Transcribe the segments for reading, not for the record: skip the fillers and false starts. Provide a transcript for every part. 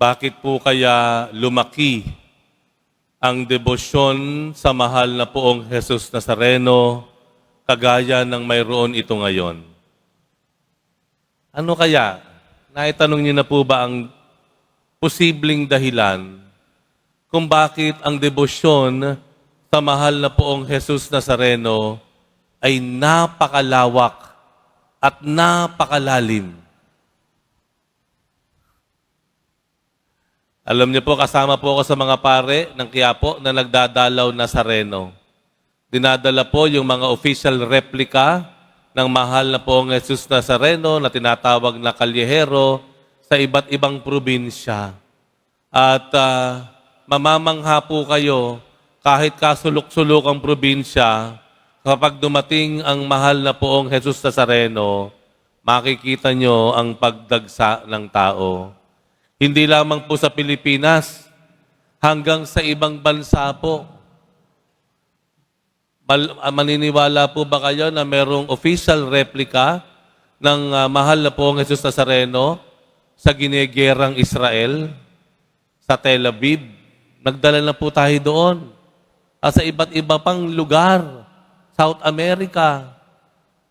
Bakit po kaya lumaki ang debosyon sa mahal na poong Jesus Nazareno kagaya ng mayroon ito ngayon? Ano kaya? Naitanong niyo na po ba ang posibleng dahilan kung bakit ang debosyon sa mahal na poong Jesus Nazareno ay napakalawak at napakalalim? Alam niyo po, kasama po ako sa mga pare ng Quiapo na nagdadalaw Nazareno. Dinadala po yung mga official replica ng mahal na poong Jesus Nazareno na tinatawag na kalyehero sa iba't ibang probinsya. At mamamangha po kayo kahit kasulok-sulok ang probinsya, kapag dumating ang mahal na poong Jesus Nazareno, makikita nyo ang pagdagsa ng tao. Hindi lamang po sa Pilipinas, hanggang sa ibang bansa po. Maniniwala po ba kayo na merong official replica ng mahal na poong Jesus Nazareno sa ginegerang Israel, sa Tel Aviv? Nagdala na po tayo doon. At sa iba't iba pang lugar, South America.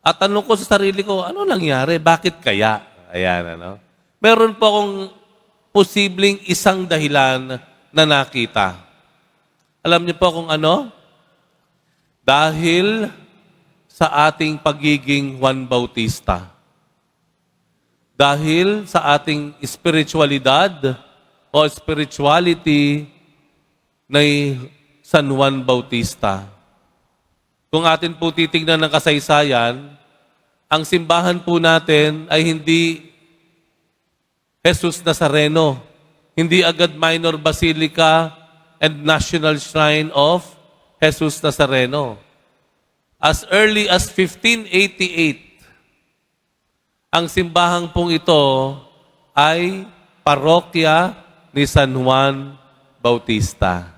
At tanong ko sa sarili ko, ano nangyari? Bakit kaya? Ayan, ano? Meron po akong posibleng isang dahilan na nakita. Alam niyo po kung ano? Dahil sa ating pagiging Juan Bautista. Dahil sa ating spiritualidad o spirituality ni San Juan Bautista. Kung atin po titignan ng kasaysayan, ang simbahan po natin ay hindi Jesus Nazareno, hindi agad Minor Basilica and National Shrine of Jesus Nazareno. As early as 1588, ang simbahang pong ito ay parokya ni San Juan Bautista.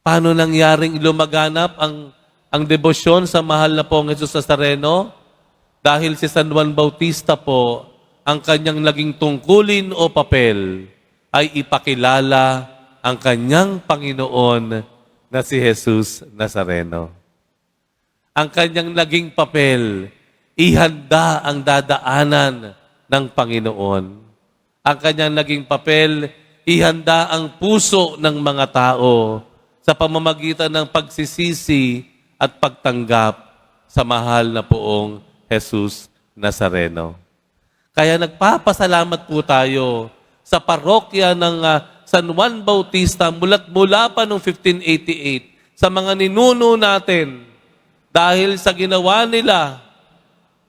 Paano nangyaring lumaganap ang debosyon sa mahal na pong Jesus Nazareno? Dahil si San Juan Bautista po, ang kanyang naging tungkulin o papel ay ipakilala ang kanyang Panginoon na si Jesus Nazareno. Ang kanyang naging papel, ihanda ang dadaanan ng Panginoon. Ang kanyang naging papel, ihanda ang puso ng mga tao sa pamamagitan ng pagsisisi at pagtanggap sa mahal na poong Jesus Nazareno. Kaya nagpapasalamat po tayo sa parokya ng San Juan Bautista mula pa noong 1588 sa mga ninuno natin dahil sa ginawa nila,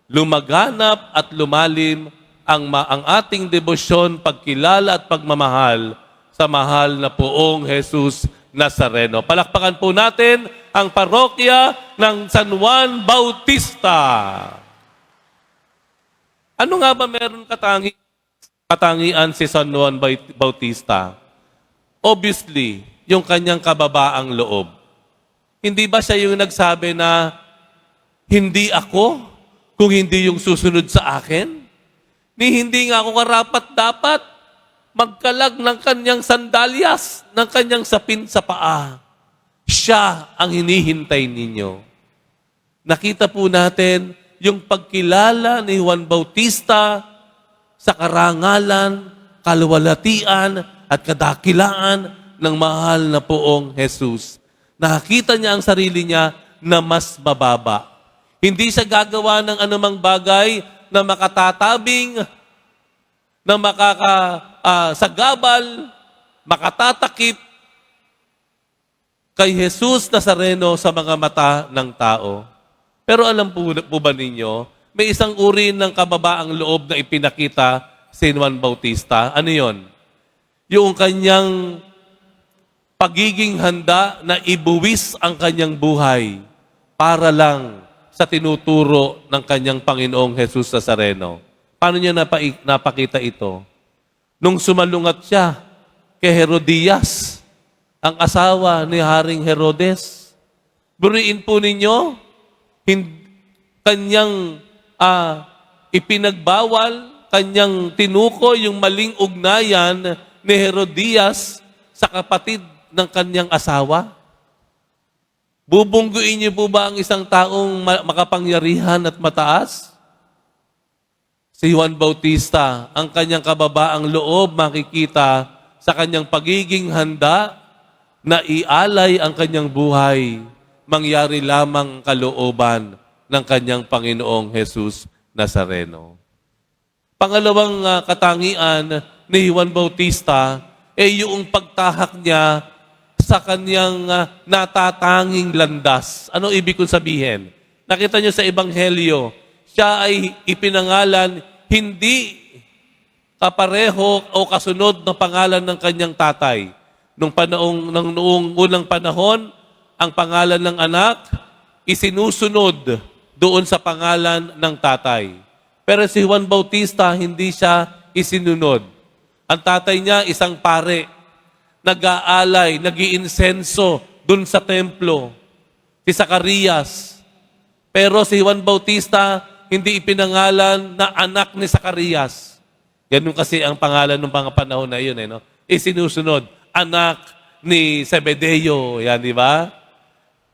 lumaganap at lumalim ang ating debosyon, pagkilala at pagmamahal sa mahal na poong Jesus Nazareno. Palakpakan po natin ang parokya ng San Juan Bautista. Ano nga ba meron katangian si San Juan Bautista? Obviously, yung kanyang kababaang loob. Hindi ba siya yung nagsabi na, hindi ako kung hindi yung susunod sa akin? Ni hindi nga ako karapat-dapat magkalag ng kanyang sandalyas, ng kanyang sapin sa paa. Siya ang hinihintay ninyo. Nakita po natin yung pagkilala ni Juan Bautista sa karangalan, kaluwalhatian at kadakilaan ng mahal na poong Jesus. Nakita niya ang sarili niya na mas mababa. Hindi siya gagawa ng anumang bagay na makatatabing, na makakasagabal, makatatakip kay Jesus Nazareno sa mga mata ng tao. Pero alam po ba ninyo, may isang uri ng kababaang loob na ipinakita si Juan Bautista. Ano yon? Yung kanyang pagiging handa na ibuwis ang kanyang buhay para lang sa tinuturo ng kanyang Panginoong Jesus Nazareno. Paano niya napakita ito? Nung sumalungat siya kay Herodias, ang asawa ni Haring Herodes, buriin po ninyo, kanyang ipinagbawal kanyang tinukoy yung maling ugnayan ni Herodias sa kapatid ng kanyang asawa? Bubungguin niyo po ba ang isang taong makapangyarihan at mataas? Si Juan Bautista, ang kanyang kababaang loob makikita sa kanyang pagiging handa na ialay ang kanyang buhay, mangyari lamang kalooban ng kanyang Panginoong Jesus Nazareno. Pangalawang katangian ni Juan Bautista ay yung pagtahak niya sa kanyang natatanging landas. Ano ibig kong sabihin? Nakita niyo sa Ebanghelyo, siya ay ipinangalan hindi kapareho o kasunod ng pangalan ng kanyang tatay. Noong unang panahon, ang pangalan ng anak isinusunod doon sa pangalan ng tatay. Pero si Juan Bautista, hindi siya isinunod. Ang tatay niya, isang pare, nag-aalay, nag-iinsenso doon sa templo. Si Zacarias. Pero si Juan Bautista, hindi ipinangalan na anak ni Zacarias. Ganun kasi ang pangalan ng mga panahon na yun. No? Isinusunod, anak ni Zebedeo. Yan, di ba?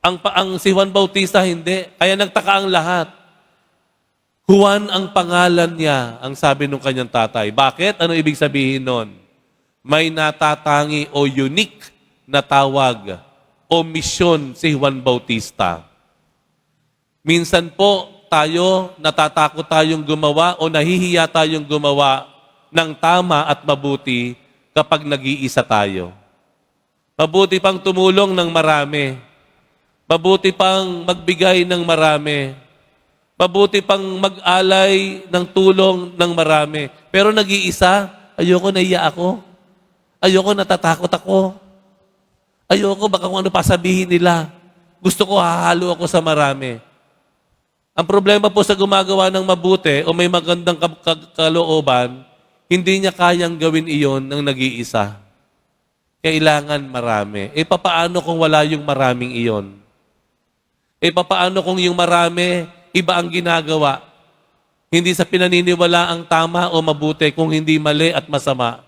Ang si Juan Bautista, hindi. Kaya nagtaka ang lahat. Juan ang pangalan niya, ang sabi ng kanyang tatay. Bakit? Ano ibig sabihin nun? May natatangi o unique na tawag o misyon si Juan Bautista. Minsan po tayo, natatakot tayong gumawa o nahihiya tayong gumawa ng tama at mabuti kapag nag-iisa tayo. Mabuti pang tumulong ng marami. Mabuti pang magbigay ng marami. Mabuti pang mag-alay ng tulong ng marami. Pero nag-iisa, ayoko, naiya ako. Ayoko, natatakot ako. Ayoko, baka kung ano pa sabihin nila. Gusto ko, hahalo ako sa marami. Ang problema po sa gumagawa ng mabuti o may magandang kalooban, hindi niya kayang gawin iyon ng nag-iisa. Kailangan marami. E papaano kung wala yung maraming iyon? E papaano kung yung marami, iba ang ginagawa? Hindi sa pinaniniwala ang tama o mabuti, kung hindi mali at masama.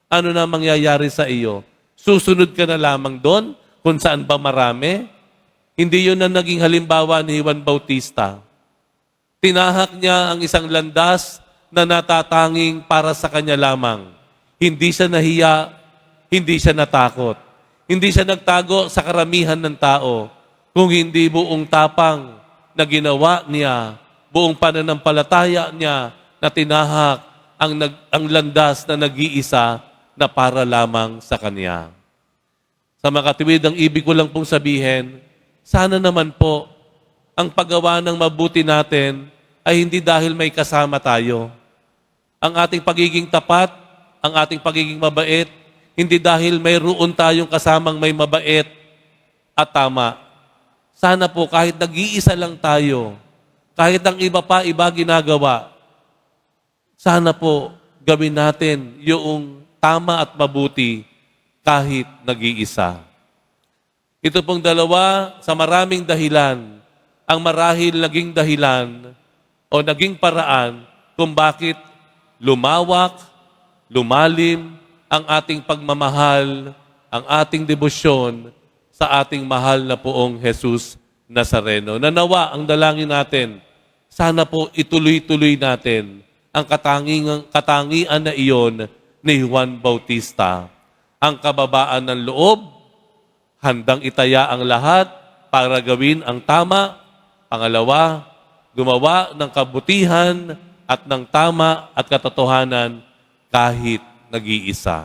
Ano na mangyayari sa iyo? Susunod ka na lamang doon kung saan ba marami? Hindi yun ang naging halimbawa ni Juan Bautista. Tinahak niya ang isang landas na natatanging para sa kanya lamang. Hindi siya nahiya, hindi siya natakot. Hindi siya nagtago sa karamihan ng tao, kung hindi buong tapang na ginawa niya, buong pananampalataya niya na tinahak ang landas na nag-iisa na para lamang sa Kanya. Sa makatuwid, ang ibig ko lang pong sabihin, sana naman po ang paggawa ng mabuti natin ay hindi dahil may kasama tayo. Ang ating pagiging tapat, ang ating pagiging mabait, hindi dahil mayroon tayong kasamang may mabait at tama. Sana po kahit nag-iisa lang tayo, kahit ang iba pa iba ginagawa, sana po gawin natin yung tama at mabuti kahit nag-iisa. Ito pong dalawa sa maraming dahilan, ang marahil naging dahilan o naging paraan kung bakit lumawak, lumalim ang ating pagmamahal, ang ating debosyon sa ating mahal na poong Jesus Nazareno. Nanawa ang dalangin natin, sana po ituloy-tuloy natin ang katangian na iyon ni Juan Bautista. Ang kababaan ng loob, handang itaya ang lahat para gawin ang tama. Pangalawa, gumawa ng kabutihan at ng tama at katotohanan kahit nag-iisa.